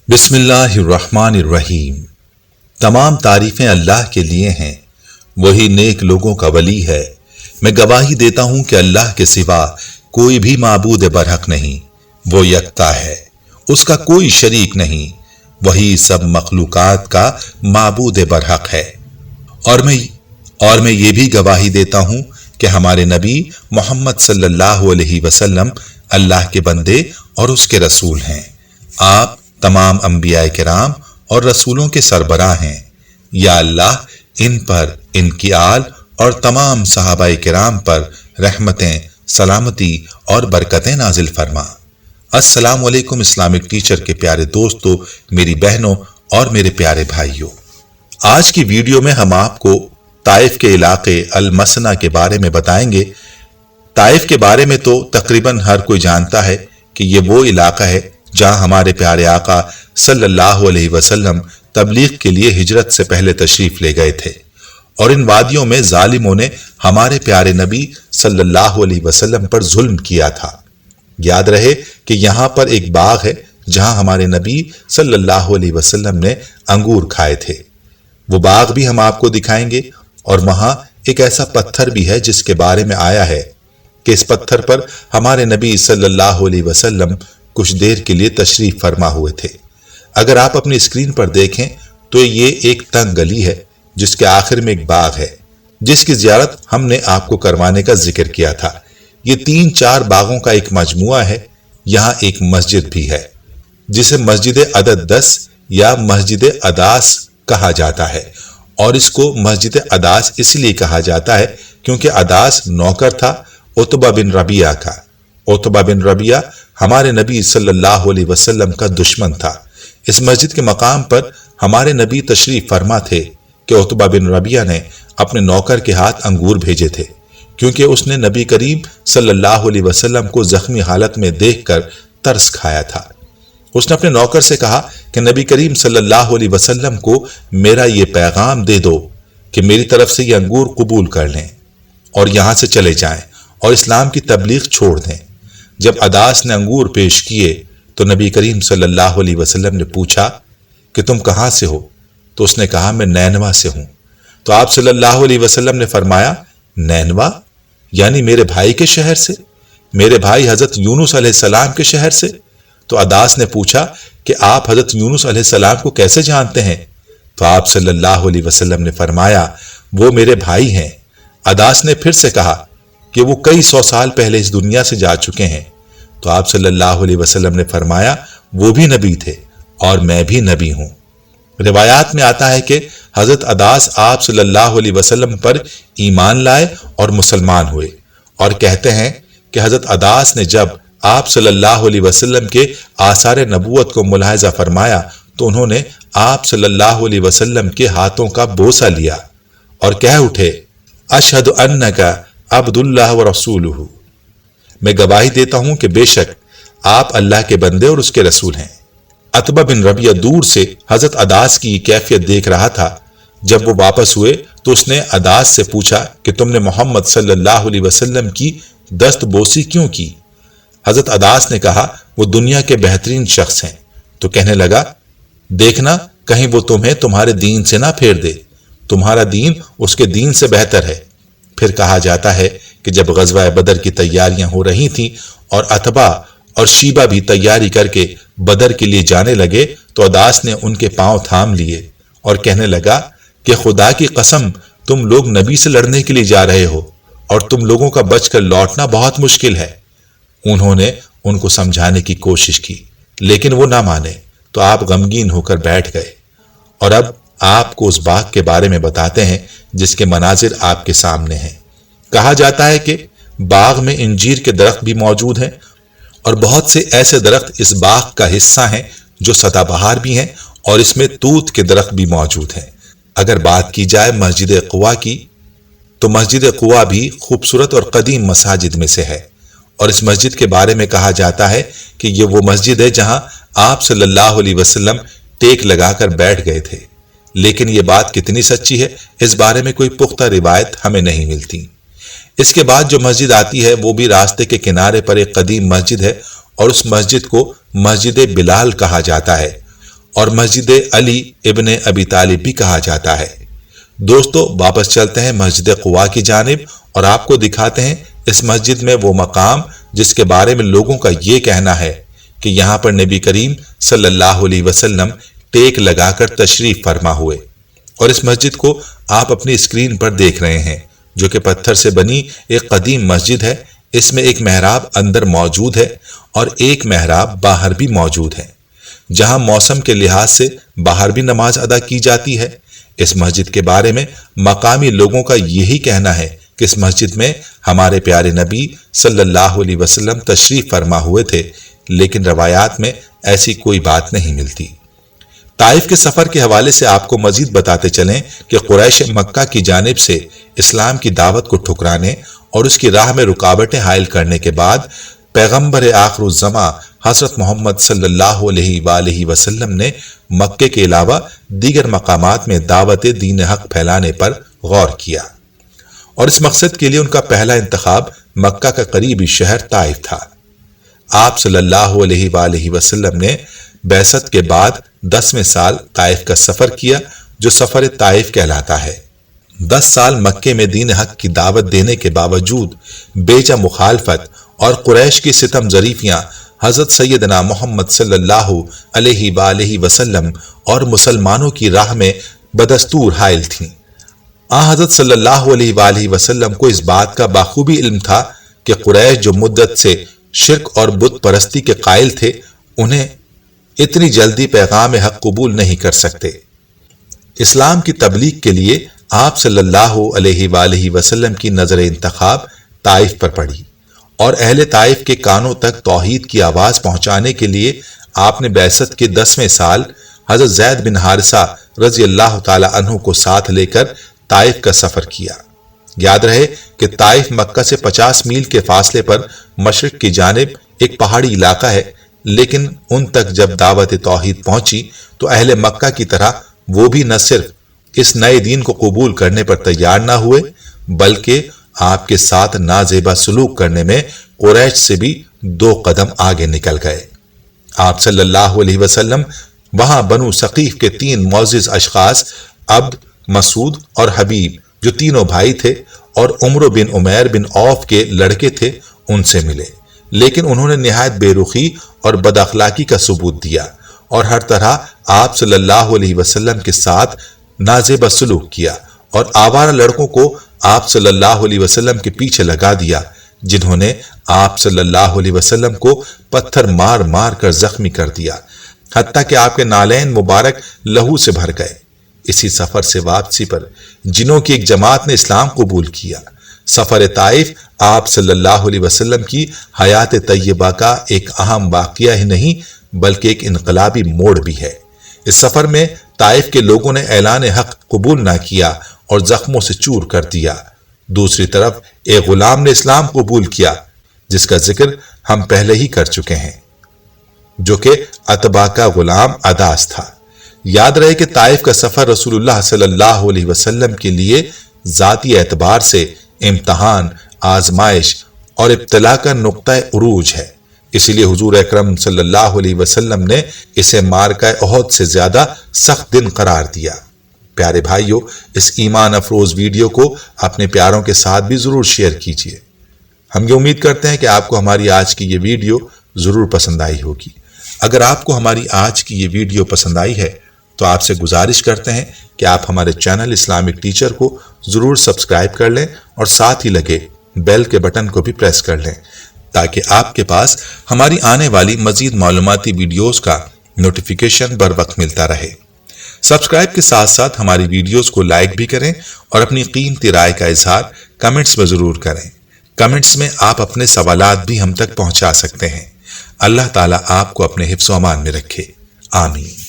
बिस्मिल्लाहिर्रहमानिर्रहीम। तमाम तारीफें अल्लाह के लिए हैं, वही नेक लोगों का वली है। मैं गवाही देता हूं कि अल्लाह के सिवा कोई भी माबूद बरहक नहीं, वो यकता है, उसका कोई शरीक नहीं, वही सब मखलूकात का माबूद बरहक है। और मैं ये भी गवाही देता हूं कि हमारे नबी मोहम्मद सल्लल्लाहु अलैहि वसल्लम अल्लाह के बंदे और उसके रसूल हैं। आप तमाम अंबिया किराम और रसूलों के सरबराह हैं। या अल्लाह इन पर, इनकी आल और तमाम सहाबा किराम पर रहमतें, सलामती और बरकतें नाजिल फरमा। अस्सलाम वालेकुम इस्लामिक टीचर के प्यारे दोस्तों, मेरी बहनों और मेरे प्यारे भाइयों, आज की वीडियो में हम आपको ताइफ के इलाके अल मसना के बारे में बताएंगे। ताइफ के बारे में तो तकरीबन हर कोई जानता है कि ये वो इलाका है जहां हमारे प्यारे आका सल्लल्लाहु अलैहि वसल्लम तबलीग के लिए हिजरत से पहले तशरीफ ले गए थे, और इन वादियों में जालिमों ने हमारे प्यारे नबी सल्लल्लाहु अलैहि वसल्लम पर जुल्म किया था। याद रहे कि यहां पर एक बाग है जहां हमारे नबी सल्लल्लाहु अलैहि वसल्लम ने अंगूर खाए थे। वो बाग भी हम आपको दिखाएंगे, और वहां एक ऐसा पत्थर भी है जिसके बारे में आया है कि इस पत्थर पर हमारे नबी सल्लल्लाहु अलैहि वसल्लम कुछ देर के लिए तशरीफ फरमा हुए थे। अगर आप अपनी स्क्रीन पर देखें तो ये एक तंग गली है जिसके आखिर में एक बाग है जिसकी जियारत हमने आपको करवाने का जिक्र किया था। ये 3-4 बागों का एक मजमुआ है। यहाँ एक मस्जिद भी है जिसे मस्जिद अदद 10 या मस्जिद अदास कहा जाता है, और इसको मस्जिद अदास इसलिए कहा जाता है क्योंकि अदास नौकर था उतबा बिन रबिया का। उतबा बिन रबिया हमारे नबी सल्लल्लाहु अलैहि वसल्लम का दुश्मन था। इस मस्जिद के मकाम पर हमारे नबी तशरीफ फरमा थे कि उतबा बिन रबिया ने अपने नौकर के हाथ अंगूर भेजे थे, क्योंकि उसने नबी करीम सल्लल्लाहु अलैहि वसल्लम को जख्मी हालत में देखकर तरस खाया था। उसने अपने नौकर से कहा कि नबी करीम सल्लल्लाहु अलैहि वसल्लम को मेरा ये पैगाम दे दो कि मेरी तरफ से ये अंगूर कबूल कर लें और यहां से चले जाएं और इस्लाम की तबलीग छोड़ दें। जब अदास ने अंगूर पेश किए तो नबी करीम सल्लल्लाहु अलैहि वसल्लम ने पूछा कि तुम कहां से हो? तो उसने कहा, मैं नैनवा से हूं। तो आप सल्लल्लाहु अलैहि वसल्लम ने फरमाया, नैनवा यानी मेरे भाई के शहर से, मेरे भाई हजरत यूनुस अलैहिस्सलाम के शहर से? तो अदास ने पूछा कि आप हजरत यूनुस अलैहिस्सलाम को कैसे जानते हैं? तो आप सल्लल्लाहु अलैहि वसल्लम ने फरमाया, वो मेरे भाई हैं। अदास ने फिर से कहा कि वो कई 100 साल पहले इस दुनिया से जा चुके हैं। तो आप सल्लल्लाहु अलैहि वसल्लम ने फरमाया, वो भी नबी थे और मैं भी नबी हूं। रिवायात में आता है कि हजरत अदास आप सल्लल्लाहु अलैहि वसल्लम पर ईमान लाए और मुसलमान हुए, और कहते हैं कि हजरत अदास ने जब आप सल्लल्लाहु अलैहि वसल्लम के आसार नबूवत को मुलाहिजा फरमाया तो उन्होंने आप सल्लल्लाहु अलैहि वसल्लम के हाथों का बोसा लिया और कह उठे, अशहदु अन्नका अब्दुल्लाह व रसूलुहु, मैं गवाही देता हूं कि बेशक आप अल्लाह के बंदे और उसके रसूल हैं। अतबा बिन रबिया दूर से हजरत अदास की कैफियत देख रहा था। जब वो वापस हुए तो उसने अदास से पूछा कि तुमने मोहम्मद सल्लल्लाहु अलैहि वसल्लम की दस्त बोसी क्यों की? हजरत अदास ने कहा, वो दुनिया के बेहतरीन शख्स हैं। तो कहने लगा, देखना कहीं वो तुम्हें तुम्हारे दीन से ना फेर दे, तुम्हारा दीन उसके दीन से बेहतर है। फिर कहा जाता है कि जब गज़वा बदर की तैयारियां हो रही थीं और अतबा और शीबा भी तैयारी करके बदर के लिए जाने लगे तो अदास ने उनके पांव थाम लिए और कहने लगा कि खुदा की कसम, तुम लोग नबी से लड़ने के लिए जा रहे हो और तुम लोगों का बचकर लौटना बहुत मुश्किल है। उन्होंने उनको समझाने की कोशिश की लेकिन वो ना माने, तो आप गमगीन होकर बैठ गए। और अब आपको उस बाग के बारे में बताते हैं जिसके मनाजिर आपके सामने हैं। कहा जाता है कि बाग में इंजीर के दरख्त भी मौजूद हैं, और बहुत से ऐसे दरख्त इस बाग का हिस्सा हैं जो सदाबहार भी हैं, और इसमें तूत के दरख्त भी मौजूद हैं। अगर बात की जाए मस्जिद कुवा की, तो मस्जिद कुवा भी खूबसूरत और कदीम मसाजिद में से है, और इस मस्जिद के बारे में कहा जाता है कि ये वो मस्जिद है जहां आप सल्लल्लाहु अलैहि वसल्लम टेक लगाकर बैठ गए थे। लेकिन ये बात कितनी सच्ची है, इस बारे में कोई पुख्ता रिवायत हमें नहीं मिलती। इसके बाद जो मस्जिद आती है वो भी रास्ते के किनारे पर एक कदीम मस्जिद है, और उस मस्जिद को मस्जिद बिलाल कहा जाता है, और मस्जिद अली इब्न अबी तालिब भी कहा जाता है। दोस्तों, वापस चलते हैं मस्जिद कुवा की जानिब और आपको दिखाते हैं इस मस्जिद में वो मकाम जिसके बारे में लोगों का ये कहना है कि यहाँ पर नबी करीम सल्लल्लाहु अलैहि वसल्लम टेक लगाकर तशरीफ फरमा हुए। और इस मस्जिद को आप अपनी स्क्रीन पर देख रहे हैं, जो कि पत्थर से बनी एक कदीम मस्जिद है। इसमें एक मेहराब अंदर मौजूद है और एक मेहराब बाहर भी मौजूद है, जहां मौसम के लिहाज से बाहर भी नमाज अदा की जाती है। इस मस्जिद के बारे में मकामी लोगों का यही कहना है कि इस मस्जिद में हमारे प्यारे नबी सल्लल्लाहु अलैहि वसल्लम तशरीफ फरमा हुए थे, लेकिन रवायात में ऐसी कोई बात नहीं मिलती। ताइफ के सफर के हवाले से आपको मजीद बताते चलें कि कुरैश मक्का की जानिब से इस्लाम की दावत को ठुकराने और उसकी राह में रुकावटें हायल करने के बाद पैगंबर आखिरुज़्ज़मा हज़रत मोहम्मद सल्लल्लाहु अलैहि वसल्लम ने मक्के के अलावा दीगर मकामात में दावत दीन हक फैलाने पर गौर किया और इस मकसद के लिए उनका पहला इंतखाब मक्का का करीबी शहर ताइफ था। आप सल्लल्लाहु अलैहि वसल्लम ने बैसत के बाद 10वें साल ताइफ का सफर किया, जो सफर ताइफ कहलाता है। 10 साल मक्के में दीन हक की दावत देने के बावजूद बेजा मुखालफत और कुरैश की सितम जरीफियां हजरत सैयदना मोहम्मद सल्लल्लाहु अलैहि वसल्लम और मुसलमानों की राह में बदस्तूर हायल थीं। हजरत सल्लल्लाहु अलैहि वसल्लम को इस बात का बाखूबी इल्म था कि कुरैश जो मुद्दत से शिर्क और बुत परस्ती के कायल थे, उन्हें इतनी जल्दी पैगाम हक कबूल नहीं कर सकते। इस्लाम की तबलीग के लिए आप सल्लल्लाहु अलैहि वसल्लम की नजर इंतखाब ताइफ पर पड़ी और अहले ताइफ के कानों तक तौहीद की आवाज पहुंचाने के लिए आपने बैसत के 10वें साल हजरत ज़ैद बिन हारिसा रजी अल्लाह ताला अन्हु को साथ लेकर ताइफ का सफर किया। याद रहे कि ताइफ मक्का से 50 मील के फासले पर मशरिक की जानिब एक पहाड़ी इलाका है, लेकिन उन तक जब दावत तौहीद पहुंची तो अहले मक्का की तरह वो भी न सिर्फ इस नए दीन को कबूल करने पर तैयार ना हुए, बल्कि आपके साथ नाजेबा सलूक करने में कुरैश से भी 2 कदम आगे निकल गए। आप सल्लल्लाहु अलैहि वसल्लम वहां बनु सकीफ के 3 मुअज़्ज़िज़ अशखास अब्द, मसूद और हबीब, जो तीनों भाई थे और उमर बिन उमैर बिन औफ के लड़के थे, उनसे मिले, लेकिन उन्होंने निहायत बेरुखी और बदअखलाकी का सबूत दिया और हर तरह आप सल्लल्लाहु अलैहि वसल्लम के साथ नाजेबा सलूक किया और आवारा लड़कों को आप सल्लल्लाहु अलैहि वसल्लम के पीछे लगा दिया, जिन्होंने आप सल्लल्लाहु अलैहि वसल्लम को पत्थर मार मार कर जख्मी कर दिया, हत्ता कि आपके नालैन मुबारक लहू से भर गए। इसी सफर से वापसी पर जिनों की एक जमात ने इस्लाम कबूल किया। सफर ताइफ आप सल्लल्लाहु अलैहि वसल्लम की हयात तय्यबा का एक अहम वाक़िया ही नहीं, बल्कि एक इनकलाबी मोड़ भी है। इस सफर में ताइफ के लोगों ने ऐलान हक कबूल ना किया और जख्मों से चूर कर दिया। दूसरी तरफ एक गुलाम ने इस्लाम कबूल किया, जिसका जिक्र हम पहले ही कर चुके हैं, जो कि अतबा का गुलाम अदास था। याद रहे कि ताइफ का सफर रसूलुल्लाह सल्लल्लाहु अलैहि वसल्लम के लिए जाती एतबार से इम्तहान, आजमाइश और इब्तला का नुक्ता उरूज है। इसीलिए हुजूर अकरम सल्लल्लाहु अलैहि वसल्लम ने इसे मारका ओहद से ज्यादा सख्त दिन करार दिया। प्यारे भाइयों, इस ईमान अफरोज वीडियो को अपने प्यारों के साथ भी जरूर शेयर कीजिए। हम ये उम्मीद करते हैं कि आपको हमारी आज की ये वीडियो जरूर पसंद आई होगी। अगर आपको हमारी आज की ये वीडियो पसंद आई है तो आपसे गुजारिश करते हैं कि आप हमारे चैनल इस्लामिक टीचर को जरूर सब्सक्राइब कर लें और साथ ही लगे बेल के बटन को भी प्रेस कर लें, ताकि आपके पास हमारी आने वाली मजीद मालूमाती वीडियोस का नोटिफिकेशन बर वक्त मिलता रहे। सब्सक्राइब के साथ साथ हमारी वीडियोस को लाइक भी करें और अपनी कीमती राय का इजहार कमेंट्स में जरूर करें। कमेंट्स में आप अपने सवालात भी हम तक पहुंचा सकते हैं। अल्लाह ताला आपको अपने हिफ्ज़ व अमान में रखे। आमीन।